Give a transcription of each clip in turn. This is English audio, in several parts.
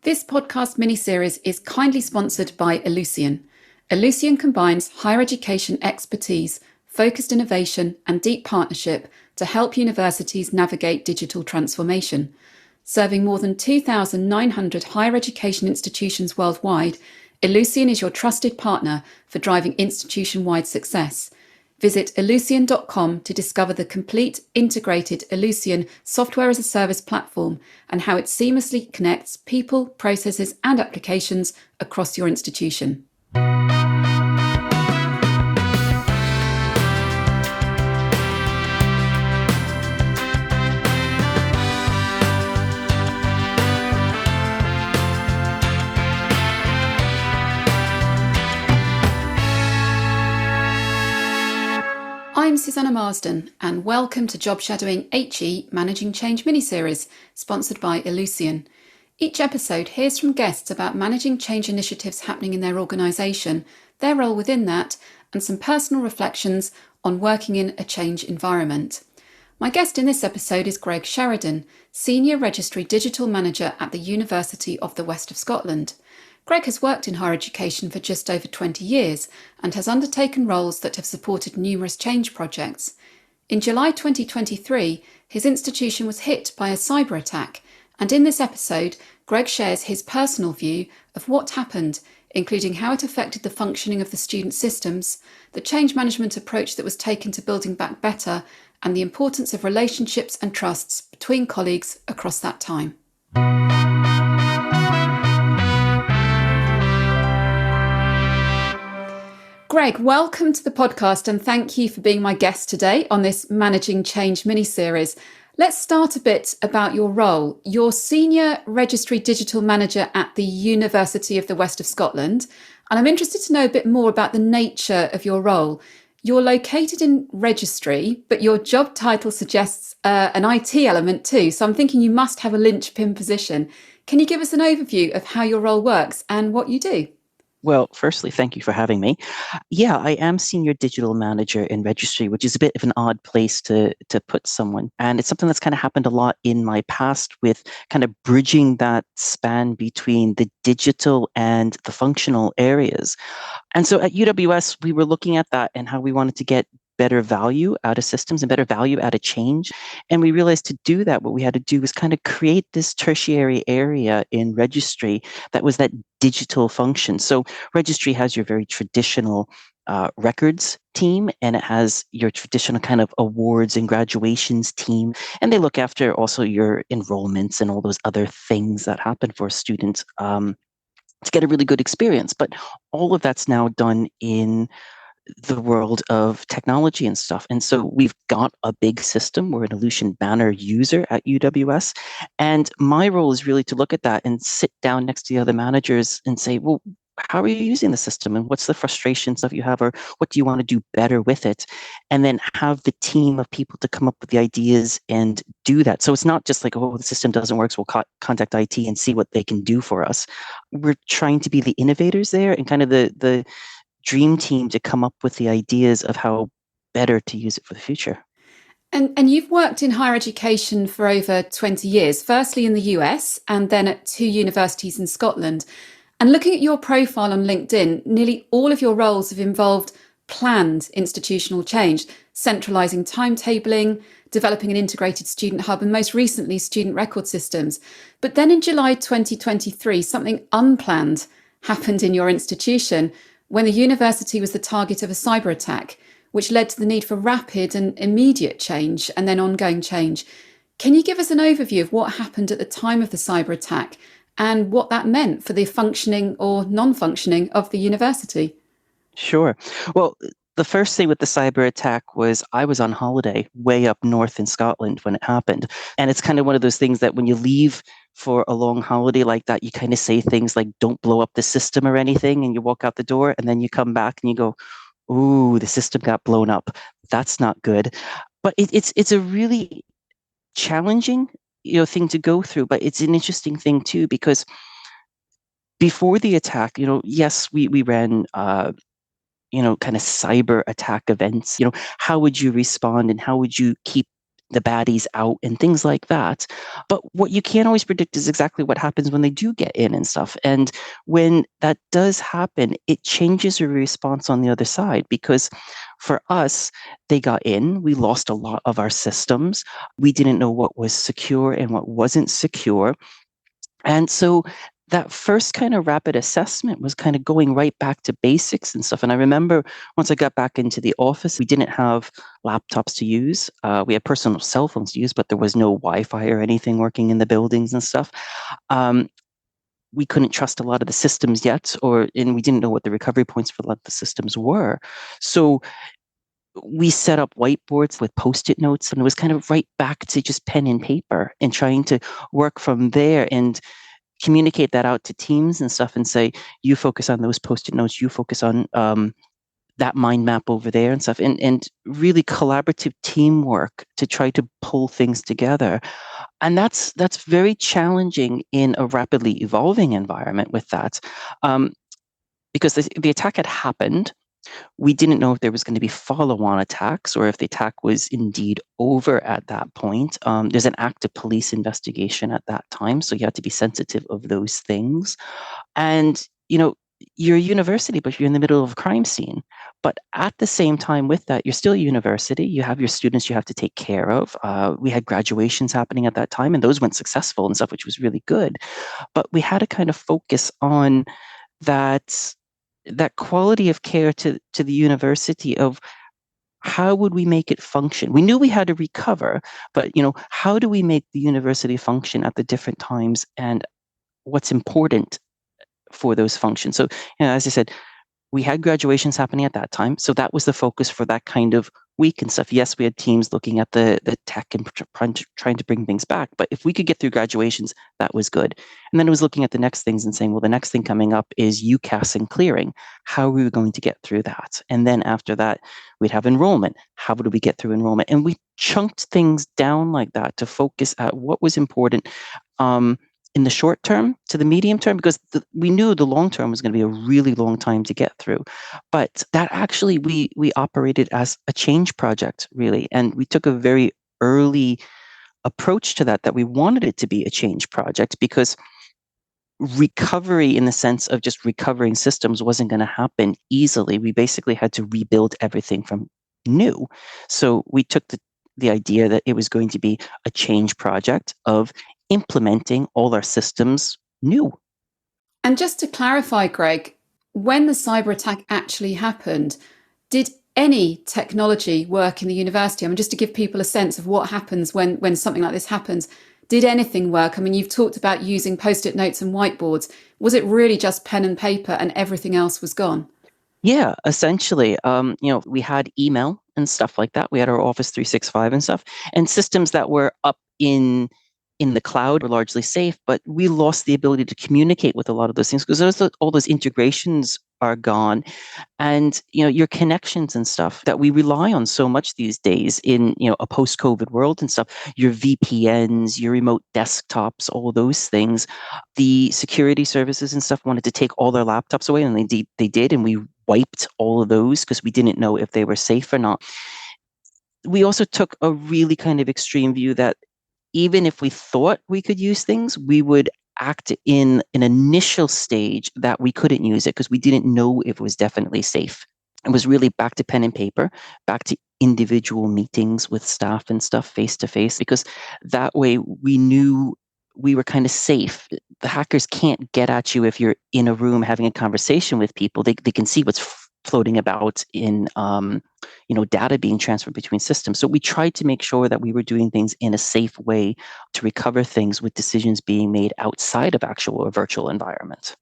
This podcast mini-series is kindly sponsored by Ellucian. Ellucian combines higher education expertise, focused innovation, and deep partnership to help universities navigate digital transformation. Serving more than 2,900 higher education institutions worldwide, Ellucian is your trusted partner for driving institution-wide success. Visit Ellucian.com to discover the complete integrated Ellucian software as a service platform and how it seamlessly connects people, processes, and applications across your institution. I'm Susanna Marsden, and welcome to Job Shadowing HE Managing Change mini-series, sponsored by Ellucian. Each episode hears from guests about managing change initiatives happening in their organisation, their role within that, and some personal reflections on working in a change environment. My guest in this episode is Greg Sheridan, Senior Registry Digital Manager at the University of the West of Scotland. Greg has worked in higher education for just over 20 years and has undertaken roles that have supported numerous change projects. In July 2023, his institution was hit by a cyber attack, and in this episode, Greg shares his personal view of what happened, including how it affected the functioning of the student systems, the change management approach that was taken to building back better, and the importance of relationships and trusts between colleagues across that time. Greg, welcome to the podcast and thank you for being my guest today on this Managing Change mini-series. Let's start a bit about your role. You're Senior Registry Digital Manager at the University of the West of Scotland, and I'm interested to know a bit more about the nature of your role. You're located in registry, but your job title suggests an IT element too, so I'm thinking you must have a linchpin position. Can you give us an overview of how your role works and what you do? Well, firstly, thank you for having me. Yeah, I am senior digital manager in registry, which is a bit of an odd place to put someone. And it's something that's kind of happened a lot in my past with kind of bridging that span between the digital and the functional areas. And so at UWS, we were looking at that and how we wanted to get better value out of systems and better value out of change. And we realized to do that, what we had to do was kind of create this tertiary area in registry that was that digital function. So registry has your very traditional records team, and it has your traditional kind of awards and graduations team. And they look after also your enrollments and all those other things that happen for students to get a really good experience. But all of that's now done in the world of technology and stuff. And so we've got a big system. We're an Ellucian Banner user at UWS. And my role is really to look at that and sit down next to the other managers and say, well, how are you using the system and what's the frustrations that you have, or what do you want to do better with it? And then have the team of people to come up with the ideas and do that. So it's not just like, oh, the system doesn't work, so we'll contact IT and see what they can do for us. We're trying to be the innovators there and kind of the dream team to come up with the ideas of how better to use it for the future. And you've worked in higher education for over 20 years, firstly in the US and then at 2 universities in Scotland. And looking at your profile on LinkedIn, nearly all of your roles have involved planned institutional change, centralising timetabling, developing an integrated student hub, and most recently, student record systems. But then in July 2023, something unplanned happened in your institution when the university was the target of a cyber attack, which led to the need for rapid and immediate change and then ongoing change. Can you give us an overview of what happened at the time of the cyber attack and what that meant for the functioning or non-functioning of the university? Sure. Well, the first thing with the cyber attack was I was on holiday way up north in Scotland when it happened. And it's kind of one of those things that when you leave for a long holiday like that, you kind of say things like, don't blow up the system or anything. And you walk out the door and then you come back and you go, ooh, the system got blown up. That's not good. But it's a really challenging thing to go through. But it's an interesting thing too, because before the attack, yes, we ran kind of cyber attack events. How would you respond and how would you keep the baddies out and things like that. But what you can't always predict is exactly what happens when they do get in and stuff. And when that does happen, it changes your response on the other side because for us, they got in, we lost a lot of our systems. We didn't know what was secure and what wasn't secure. And so that first kind of rapid assessment was kind of going right back to basics and stuff. And I remember once I got back into the office, we didn't have laptops to use. We had personal cell phones to use, but there was no Wi-Fi or anything working in the buildings and stuff. Um, we couldn't trust a lot of the systems yet, and we didn't know what the recovery points for a lot of the systems were. So we set up whiteboards with post-it notes, and it was kind of right back to just pen and paper and trying to work from there and communicate that out to teams and stuff and say, you focus on those post-it notes, you focus on that mind map over there and stuff, and really collaborative teamwork to try to pull things together. And that's very challenging in a rapidly evolving environment with that. Because the attack had happened, we didn't know if there was going to be follow-on attacks or if the attack was indeed over at that point. There's an active police investigation at that time, so you have to be sensitive of those things. And you're a university, but you're in the middle of a crime scene. But at the same time with that, you're still a university. You have your students you have to take care of. We had graduations happening at that time, and those went successful and stuff, which was really good. But we had to kind of focus on that quality of care to the university of how would we make it function? We knew we had to recover, but how do we make the university function at the different times and what's important for those functions? So, as I said, we had graduations happening at that time. So that was the focus for that kind of week and stuff. Yes, we had teams looking at the tech and trying to bring things back. But if we could get through graduations, that was good. And then it was looking at the next things and saying, well, the next thing coming up is UCAS and clearing. How are we going to get through that? And then after that, we'd have enrollment. How would we get through enrollment? And we chunked things down like that to focus at what was important. In the short term to the medium term, because we knew the long term was going to be a really long time to get through. But that actually, we operated as a change project, really. And we took a very early approach to that we wanted it to be a change project because recovery in the sense of just recovering systems wasn't going to happen easily. We basically had to rebuild everything from new. So we took the idea that it was going to be a change project of implementing all our systems new. And just to clarify, Greg, when the cyber attack actually happened, did any technology work in the university? I mean, just to give people a sense of what happens when something like this happens, did anything work? I mean, you've talked about using post-it notes and whiteboards. Was it really just pen and paper and everything else was gone? Yeah, essentially. We had email and stuff like that. We had our Office 365 and stuff, and systems that were up in the cloud were largely safe, but we lost the ability to communicate with a lot of those things because all those integrations are gone, and your connections and stuff that we rely on so much these days in a post-COVID world and stuff, your VPNs, your remote desktops, all those things. The security services and stuff wanted to take all their laptops away, and they did, and we wiped all of those because we didn't know if they were safe or not. We also took a really kind of extreme view that even if we thought we could use things, we would act in an initial stage that we couldn't use it because we didn't know if it was definitely safe. It was really back to pen and paper, back to individual meetings with staff and stuff face to face, because that way we knew we were kind of safe. The hackers can't get at you if you're in a room having a conversation with people. They can see what's floating about in data being transferred between systems. So we tried to make sure that we were doing things in a safe way to recover things with decisions being made outside of actual or virtual environments.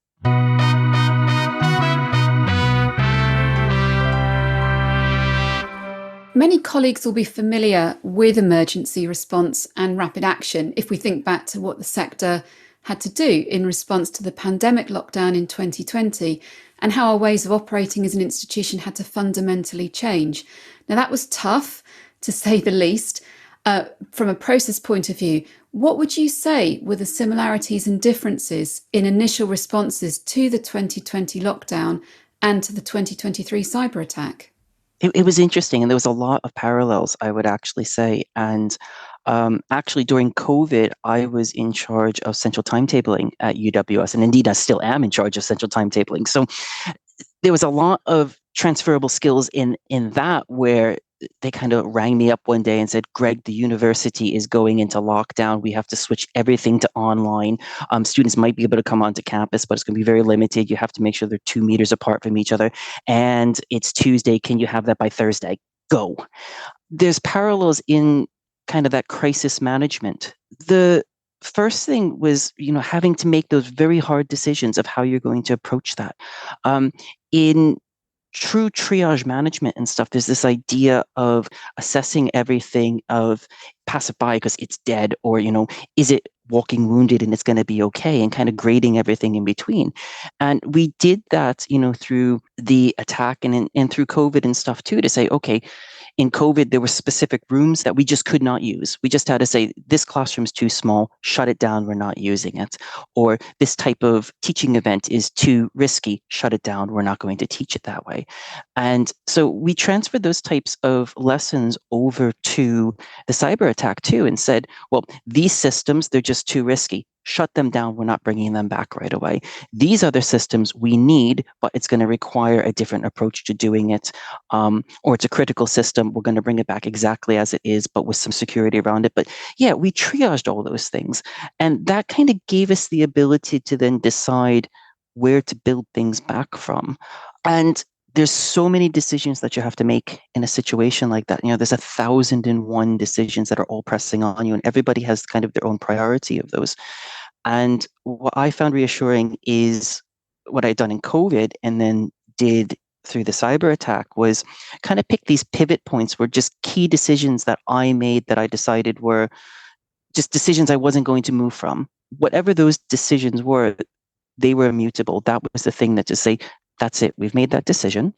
Many colleagues will be familiar with emergency response and rapid action if we think back to what the sector had to do in response to the pandemic lockdown in 2020 and how our ways of operating as an institution had to fundamentally change. Now, that was tough, to say the least. From a process point of view, what would you say were the similarities and differences in initial responses to the 2020 lockdown and to the 2023 cyber attack? it was interesting, and there was a lot of parallels, I would actually say. And actually, during COVID, I was in charge of central timetabling at UWS, and indeed, I still am in charge of central timetabling. So there was a lot of transferable skills in that, where they kind of rang me up one day and said, Greg, the university is going into lockdown. We have to switch everything to online. Students might be able to come onto campus, but it's going to be very limited. You have to make sure they're 2 meters apart from each other. And it's Tuesday. Can you have that by Thursday? Go. There's parallels in kind of that crisis management. The first thing was, having to make those very hard decisions of how you're going to approach that. In true triage management and stuff, there's this idea of assessing everything, of pass it by because it's dead, or is it walking wounded and it's going to be okay, and kind of grading everything in between. And we did that, through the attack, and through COVID and stuff too, to say, okay, in COVID, there were specific rooms that we just could not use. We just had to say, this classroom's too small, shut it down, we're not using it. Or this type of teaching event is too risky, shut it down, we're not going to teach it that way. And so we transferred those types of lessons over to the cyber attack too, and said, well, these systems, they're just too risky. Shut them down, we're not bringing them back right away. These other systems we need, but it's going to require a different approach to doing it. Or it's a critical system, we're going to bring it back exactly as it is, but with some security around it. But yeah, we triaged all those things. And that kind of gave us the ability to then decide where to build things back from. And there's so many decisions that you have to make in a situation like that. There's 1,001 decisions that are all pressing on you, and everybody has kind of their own priority of those. And what I found reassuring is what I'd done in COVID and then did through the cyber attack was kind of pick these pivot points, were just key decisions that I made, that I decided were just decisions I wasn't going to move from. Whatever those decisions were, they were immutable. That was the thing, that to say, that's it, we've made that decision,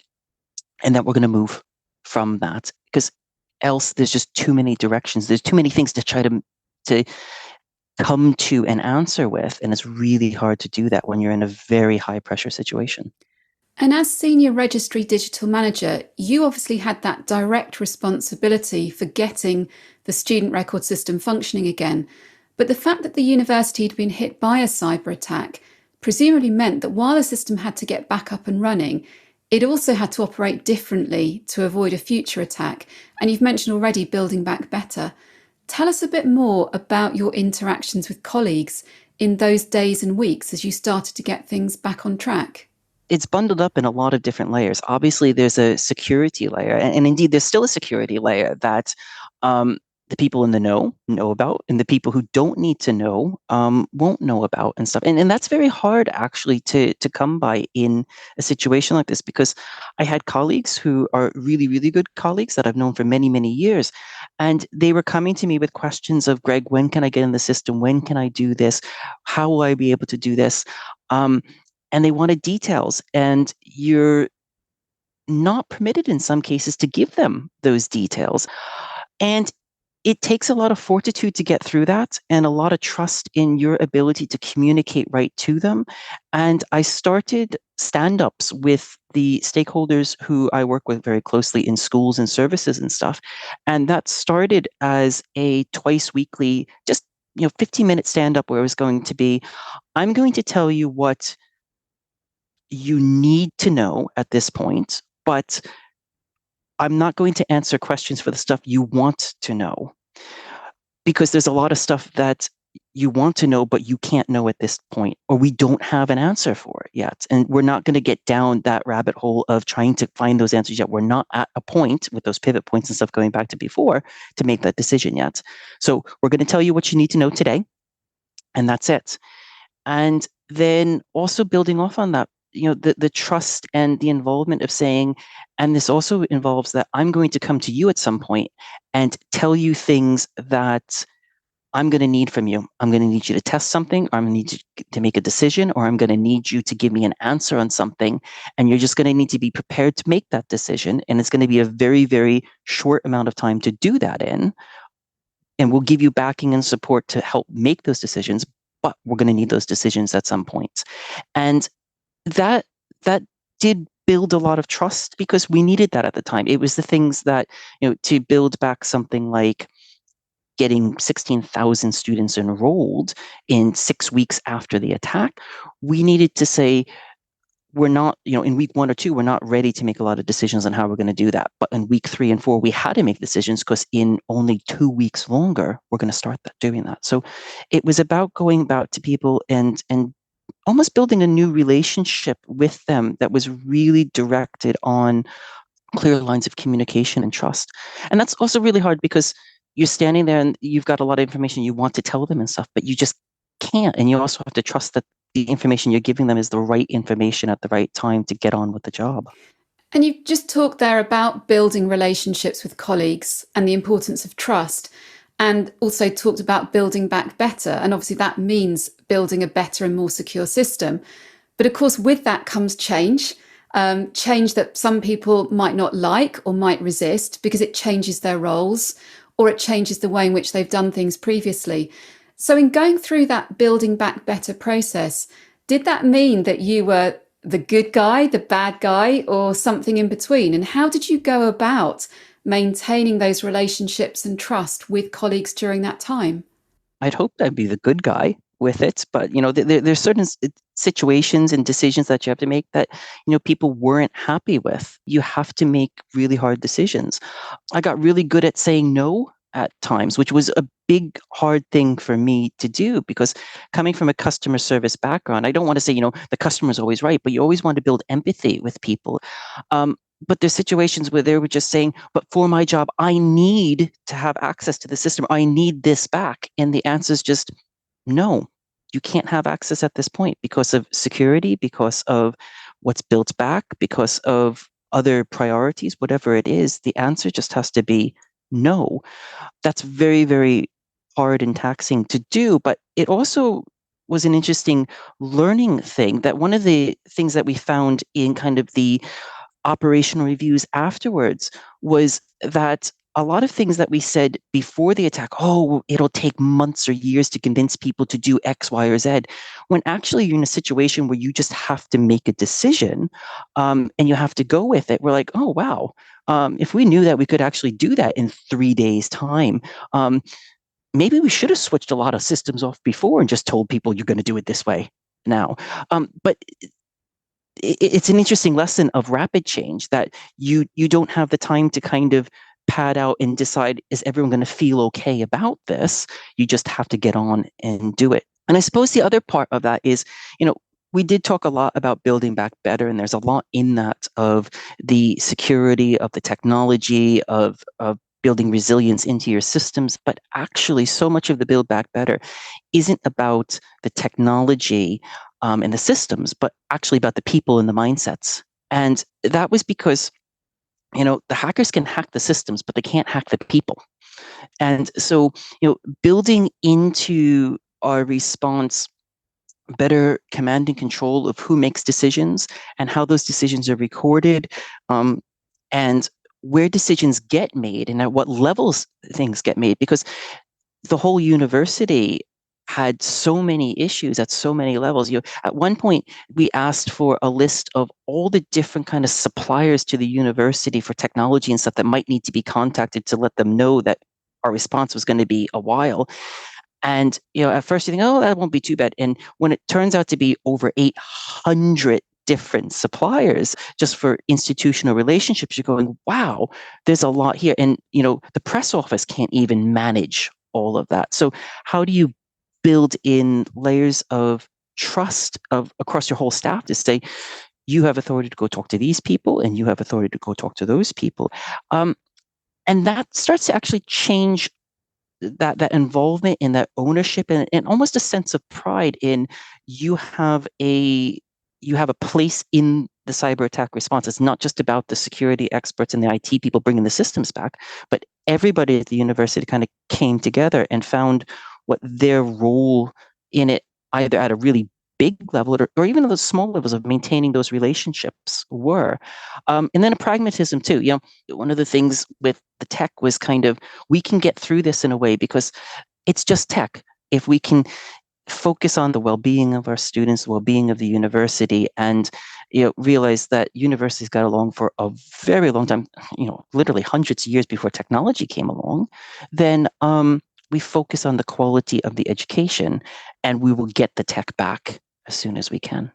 and that we're going to move from that. Because else there's just too many directions. There's too many things to try to come to an answer with. And it's really hard to do that when you're in a very high pressure situation. And as Senior Registry Digital Manager, you obviously had that direct responsibility for getting the student record system functioning again. But the fact that the university had been hit by a cyber attack presumably meant that while the system had to get back up and running, it also had to operate differently to avoid a future attack. And you've mentioned already building back better. Tell us a bit more about your interactions with colleagues in those days and weeks as you started to get things back on track. It's bundled up in a lot of different layers. Obviously, there's a security layer, and indeed, there's still a security layer that the people in the know about, and the people who don't need to know won't know about, and stuff. And that's very hard actually to come by in a situation like this, because I had colleagues who are really, really good colleagues that I've known for many, many years, and they were coming to me with questions of, Greg, when can I get in the system? When can I do this? How will I be able to do this? And they wanted details, and you're not permitted in some cases to give them those details. And it takes a lot of fortitude to get through that, and a lot of trust in your ability to communicate right to them. And I started stand-ups with the stakeholders who I work with very closely in schools and services and stuff. And that started as a twice weekly, just 15-minute stand-up, where it was going to be, I'm going to tell you what you need to know at this point, but I'm not going to answer questions for the stuff you want to know, because there's a lot of stuff that you want to know, but you can't know at this point, or we don't have an answer for it yet. And we're not going to get down that rabbit hole of trying to find those answers yet. We're not at a point with those pivot points and stuff going back to before to make that decision yet. So we're going to tell you what you need to know today, and that's it. And then also building off on that, the trust and the involvement of saying, and this also involves that I'm going to come to you at some point and tell you things that I'm going to need from you. I'm going to need you to test something, or I'm going to need you to make a decision, or I'm going to need you to give me an answer on something. And you're just going to need to be prepared to make that decision. And it's going to be a very, very short amount of time to do that in. And we'll give you backing and support to help make those decisions, but we're going to need those decisions at some point. And that that did build a lot of trust because we needed that at the time. It was the things that, to build back something like getting 16,000 students enrolled in 6 weeks after the attack, we needed to say, we're not, in week 1 or 2, we're not ready to make a lot of decisions on how we're going to do that. But in week 3 and 4, we had to make decisions because in only 2 weeks longer, we're going to start doing that. So it was about going back to people and almost building a new relationship with them that was really directed on clear lines of communication and trust. And that's also really hard because you're standing there and you've got a lot of information you want to tell them and stuff, but you just can't. And you also have to trust that the information you're giving them is the right information at the right time to get on with the job. And you've just talked there about building relationships with colleagues and the importance of trust, and also talked about building back better. And obviously, that means building a better and more secure system. But of course, with that comes change, change that some people might not like or might resist because it changes their roles or it changes the way in which they've done things previously. So, in going through that building back better process, did that mean that you were the good guy, the bad guy, or something in between? And how did you go about maintaining those relationships and trust with colleagues during that time? I'd hope I'd be the good guy with it, but there's certain situations and decisions that you have to make that people weren't happy with. You have to make really hard decisions. I got really good at saying no at times, which was a big hard thing for me to do because coming from a customer service background, I don't want to say the customer's always right, but you always want to build empathy with people. Um, but there's situations where they were just saying, but for my job, I need to have access to the system. I need this back. And the answer is just no, you can't have access at this point because of security, because of what's built back, because of other priorities, whatever it is. The answer just has to be no. That's very, very hard and taxing to do. But it also was an interesting learning thing that one of the things that we found in kind of the operational reviews afterwards was that a lot of things that we said before the attack, oh, it'll take months or years to convince people to do X, Y, or Z, when actually you're in a situation where you just have to make a decision and you have to go with it. We're like, oh, wow. If we knew that we could actually do that in 3 days' time, um, maybe we should have switched a lot of systems off before and just told people you're going to do it this way now. But it's an interesting lesson of rapid change that you don't have the time to kind of pad out and decide, is everyone going to feel okay about this? You just have to get on and do it. And I suppose the other part of that is, we did talk a lot about building back better, and there's a lot in that of the security, of the technology, of building resilience into your systems. But actually, so much of the build back better isn't about the technology and the systems, but actually about the people and the mindsets. And that was because, the hackers can hack the systems, but they can't hack the people. And so, building into our response better command and control of who makes decisions and how those decisions are recorded, and where decisions get made and at what levels things get made, because the whole university had so many issues at so many levels. At one point, we asked for a list of all the different kind of suppliers to the university for technology and stuff that might need to be contacted to let them know that our response was going to be a while. And at first you think, oh, that won't be too bad. And when it turns out to be over 800 different suppliers just for institutional relationships, you're going, wow, there's a lot here. And the press office can't even manage all of that. So how do you build in layers of trust across your whole staff to say, you have authority to go talk to these people and you have authority to go talk to those people? And that starts to actually change that involvement and that ownership and almost a sense of pride in you have a you have a place in the cyber attack response. It's not just about the security experts and the IT people bringing the systems back, but everybody at the university kind of came together and found what their role in it, either at a really big level or even at the small levels of maintaining those relationships were. And then a pragmatism too. One of the things with the tech was kind of, we can get through this in a way because it's just tech. If we can focus on the well-being of our students, the well-being of the university, and realize that universities got along for a very long time, literally hundreds of years before technology came along, then we focus on the quality of the education, and we will get the tech back as soon as we can.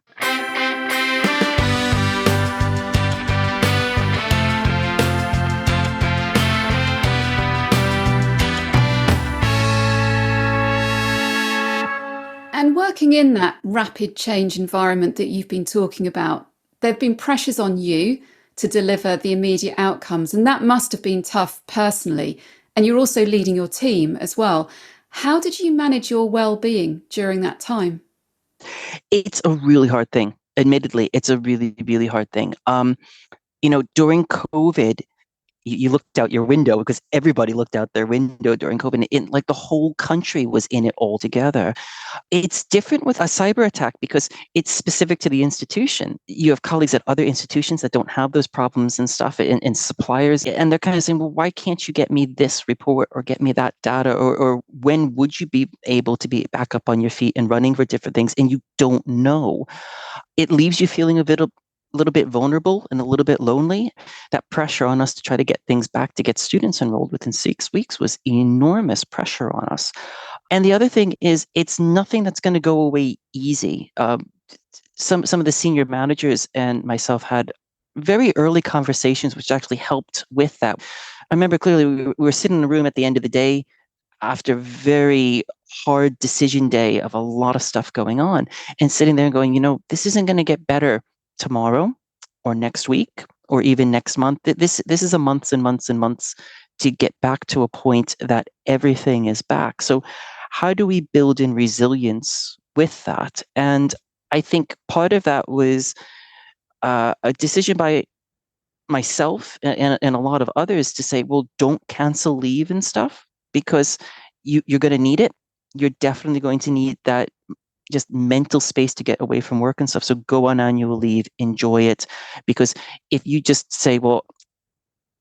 And working in that rapid change environment that you've been talking about, there have been pressures on you to deliver the immediate outcomes, and that must have been tough personally. And you're also leading your team as well. How did you manage your well-being during that time? It's a really hard thing. Admittedly, it's a really, really hard thing. During COVID, you looked out your window because everybody looked out their window during COVID. Like the whole country was in it all together. It's different with a cyber attack because it's specific to the institution. You have colleagues at other institutions that don't have those problems and stuff, and suppliers, and they're kind of saying, well, why can't you get me this report or get me that data? Or when would you be able to be back up on your feet and running for different things? And you don't know. It leaves you feeling a little bit vulnerable and a little bit lonely. That pressure on us to try to get things back, to get students enrolled within 6 weeks, was enormous pressure on us. And the other thing is, it's nothing that's going to go away easy. Some of the senior managers and myself had very early conversations, which actually helped with that. I remember clearly we were sitting in a room at the end of the day after a very hard decision day of a lot of stuff going on, and sitting there and going, this isn't going to get better tomorrow or next week or even next month. This is a months and months and months to get back to a point that everything is back. So how do we build in resilience with that? And I think part of that was a decision by myself and a lot of others to say, well, don't cancel leave and stuff, because you're going to need it. You're definitely going to need that just mental space to get away from work and stuff. So go on annual leave, enjoy it. Because if you just say, well,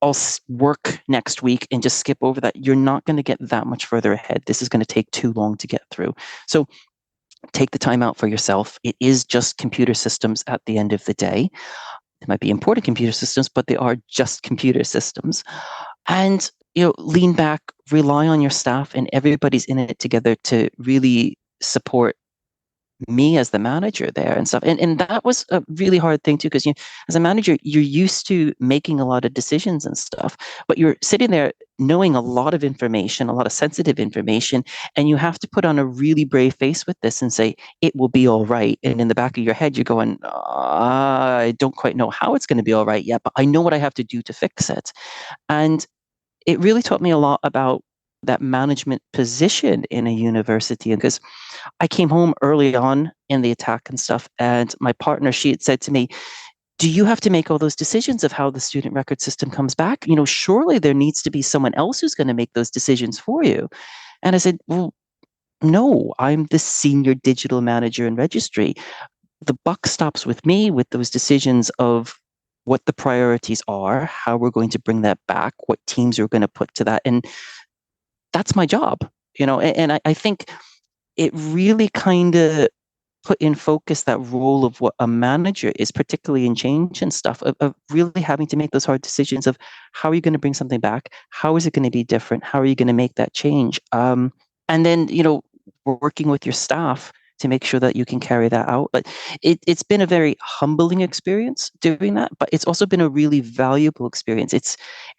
I'll work next week and just skip over that, you're not going to get that much further ahead. This is going to take too long to get through. So take the time out for yourself. It is just computer systems at the end of the day. They might be important computer systems, but they are just computer systems. And lean back, rely on your staff, and everybody's in it together to really support me as the manager there and stuff. And that was a really hard thing too, because as a manager, you're used to making a lot of decisions and stuff, but you're sitting there knowing a lot of information, a lot of sensitive information, and you have to put on a really brave face with this and say, it will be all right. And in the back of your head, you're going, I don't quite know how it's going to be all right yet, but I know what I have to do to fix it. And it really taught me a lot about that management position in a university. Because I came home early on in the attack and stuff, and my partner, she had said to me, do you have to make all those decisions of how the student record system comes back? Surely there needs to be someone else who's going to make those decisions for you. And I said, well, no, I'm the senior digital manager in registry. The buck stops with me with those decisions of what the priorities are, how we're going to bring that back, what teams are going to put to that. And that's my job, and I think it really kind of put in focus that role of what a manager is, particularly in change and stuff, of really having to make those hard decisions of how are you going to bring something back? How is it going to be different? How are you going to make that change? And then, working with your staff to make sure that you can carry that out. But it's been a very humbling experience doing that, but it's also been a really valuable experience. It's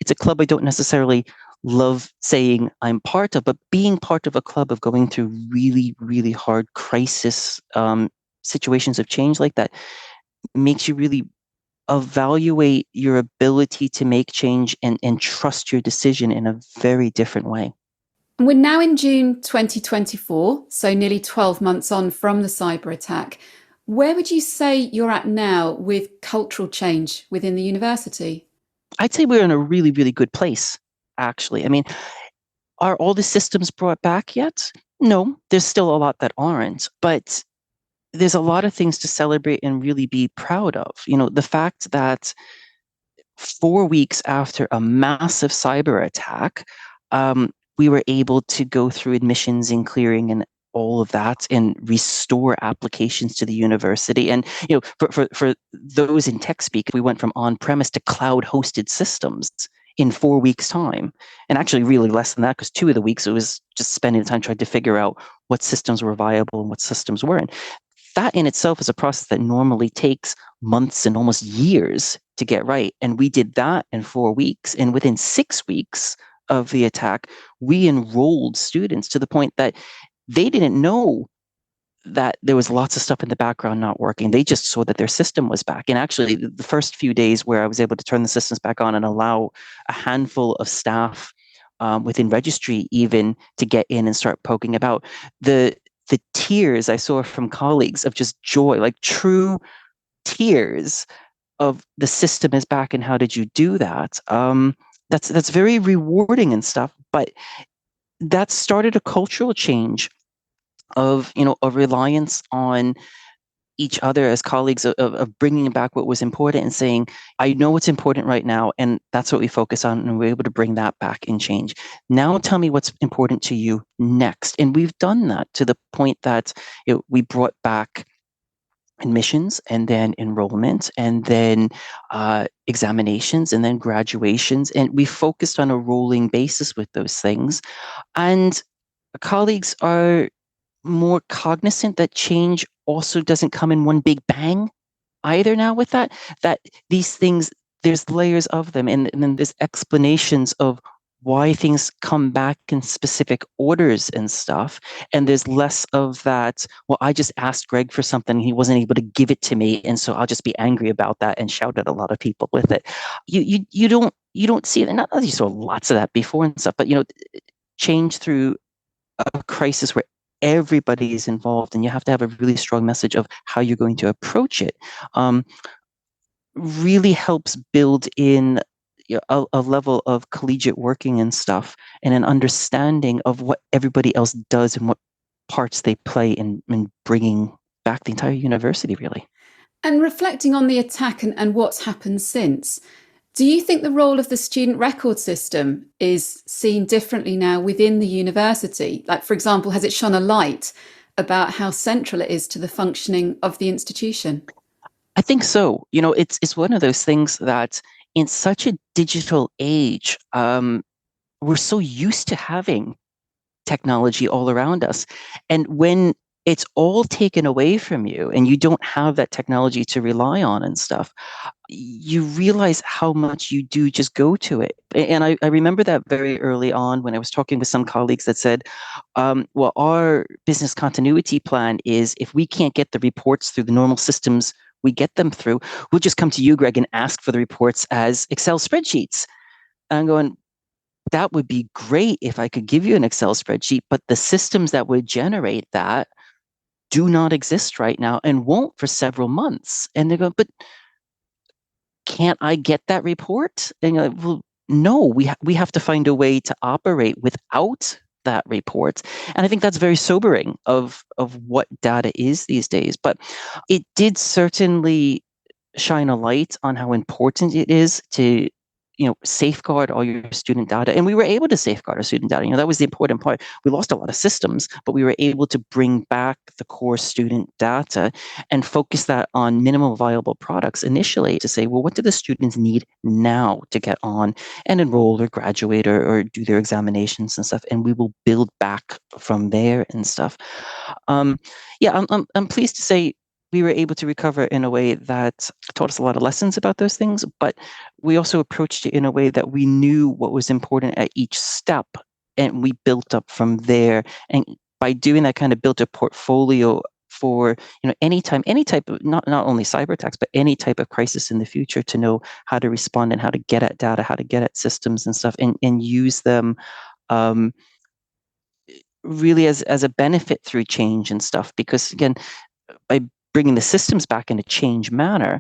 a club I don't necessarily love saying I'm part of, but being part of a club of going through really, really hard crisis situations of change like that makes you really evaluate your ability to make change and trust your decision in a very different way. And we're now in June 2024, so nearly 12 months on from the cyber attack. Where would you say you're at now with cultural change within the university? I'd say we're in a really, really good place, actually. I mean, are all the systems brought back yet? No, there's still a lot that aren't, but there's a lot of things to celebrate and really be proud of. The fact that 4 weeks after a massive cyber attack, we were able to go through admissions and clearing and all of that and restore applications to the university. And for those in tech speak, we went from on-premise to cloud-hosted systems in 4 weeks' time. And actually really less than that, because 2 of the weeks it was just spending the time trying to figure out what systems were viable and what systems weren't. That in itself is a process that normally takes months and almost years to get right. And we did that in 4 weeks. And within 6 weeks of the attack, we enrolled students to the point that they didn't know that there was lots of stuff in the background not working. They just saw that their system was back. And actually, the first few days where I was able to turn the systems back on and allow a handful of staff within registry even to get in and start poking about, the tears I saw from colleagues of just joy, like true tears of the system is back and how did you do that? That's very rewarding and stuff, but that started a cultural change of a reliance on each other as colleagues of bringing back what was important and saying, I know what's important right now, and that's what we focus on, and we're able to bring that back and change. Now tell me what's important to you next. And we've done that to the point that we brought back admissions and then enrollment and then examinations and then graduations. And we focused on a rolling basis with those things. And colleagues are more cognizant that change also doesn't come in one big bang either now with that these things, there's layers of them, and then there's explanations of why things come back in specific orders and stuff. And there's less of that, well, I just asked Greg for something and he wasn't able to give it to me, and so I'll just be angry about that and shout at a lot of people with it. You don't see it. Not that you saw lots of that before and stuff, but change through a crisis where everybody is involved and you have to have a really strong message of how you're going to approach it, really helps build in a level of collegiate working and stuff, and an understanding of what everybody else does and what parts they play in bringing back the entire university, really. And reflecting on the attack and what's happened since, do you think the role of the student record system is seen differently now within the university? Like, for example, has it shone a light about how central it is to the functioning of the institution? I think so. It's one of those things that in such a digital age, we're so used to having technology all around us. And when it's all taken away from you and you don't have that technology to rely on and stuff, you realize how much you do just go to it. And I remember that very early on when I was talking with some colleagues that said, well, our business continuity plan is if we can't get the reports through the normal systems we get them through, we'll just come to you, Greg, and ask for the reports as Excel spreadsheets. And I'm going, that would be great if I could give you an Excel spreadsheet, but the systems that would generate that do not exist right now and won't for several months. And they go, but can't I get that report? And you're like, well, no, we have to find a way to operate without that report. And I think that's very sobering of what data is these days. But it did certainly shine a light on how important it is to safeguard all your student data. And we were able to safeguard our student data. That was the important part. We lost a lot of systems, but we were able to bring back the core student data and focus that on minimal viable products initially to say, well, what do the students need now to get on and enroll or graduate or do their examinations and stuff, and we will build back from there and stuff. I'm pleased to say we were able to recover in a way that taught us a lot of lessons about those things, but we also approached it in a way that we knew what was important at each step, and we built up from there. And by doing that, kind of built a portfolio for any type of not only cyber attacks, but any type of crisis in the future, to know how to respond and how to get at data, how to get at systems and stuff, and use them really as a benefit through change and stuff. Because again, by bringing the systems back in a change manner,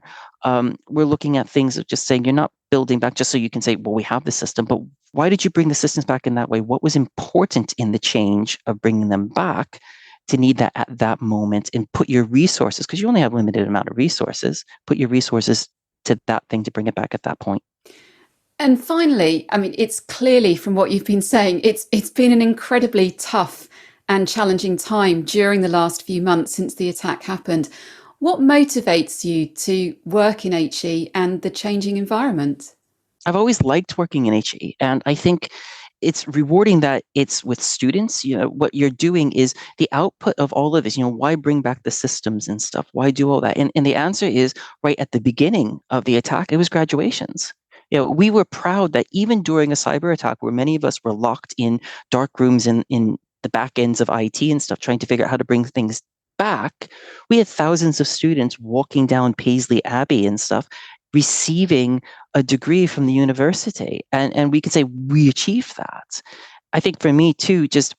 we're looking at things of just saying, you're not building back just so you can say, well, we have the system, but why did you bring the systems back in that way? What was important in the change of bringing them back to need that at that moment, and put your resources, because you only have a limited amount of resources, put your resources to that thing to bring it back at that point. And finally, I mean, it's clearly from what you've been saying, it's been an incredibly tough and challenging time during the last few months since the attack happened. What motivates you to work in HE and the changing environment? I've always liked working in HE, and I think it's rewarding that it's with students. What you're doing is the output of all of this. Why bring back the systems and stuff? Why do all that? And the answer is right at the beginning of the attack, it was graduations. We were proud that even during a cyber attack where many of us were locked in dark rooms in the back ends of IT and stuff, trying to figure out how to bring things back, we had thousands of students walking down Paisley Abbey and stuff, receiving a degree from the university. And we can say we achieved that. I think for me too, just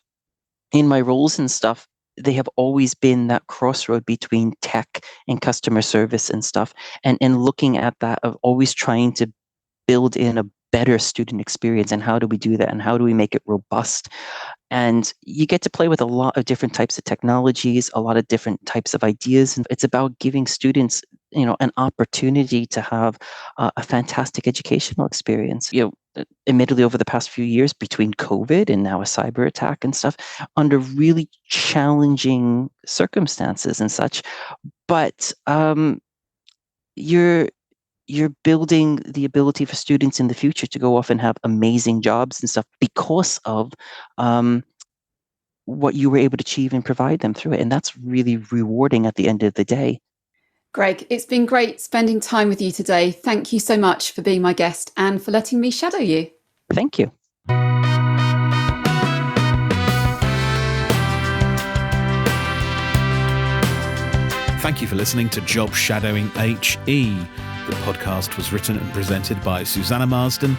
in my roles and stuff, they have always been that crossroad between tech and customer service and stuff. And looking at that of always trying to build in a better student experience, and how do we do that, and how do we make it robust. And you get to play with a lot of different types of technologies, a lot of different types of ideas. And it's about giving students, an opportunity to have a fantastic educational experience. Admittedly, over the past few years, between COVID and now a cyber attack and stuff, under really challenging circumstances and such. But you're building the ability for students in the future to go off and have amazing jobs and stuff because of what you were able to achieve and provide them through it. And that's really rewarding at the end of the day. Greg, it's been great spending time with you today. Thank you so much for being my guest and for letting me shadow you. Thank you. Thank you for listening to Job Shadowing HE. The podcast was written and presented by Susanna Marsden,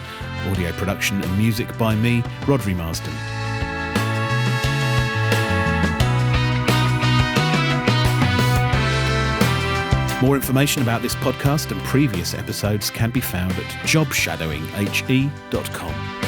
audio production and music by me, Rodri Marsden. More information about this podcast and previous episodes can be found at jobshadowinghe.com.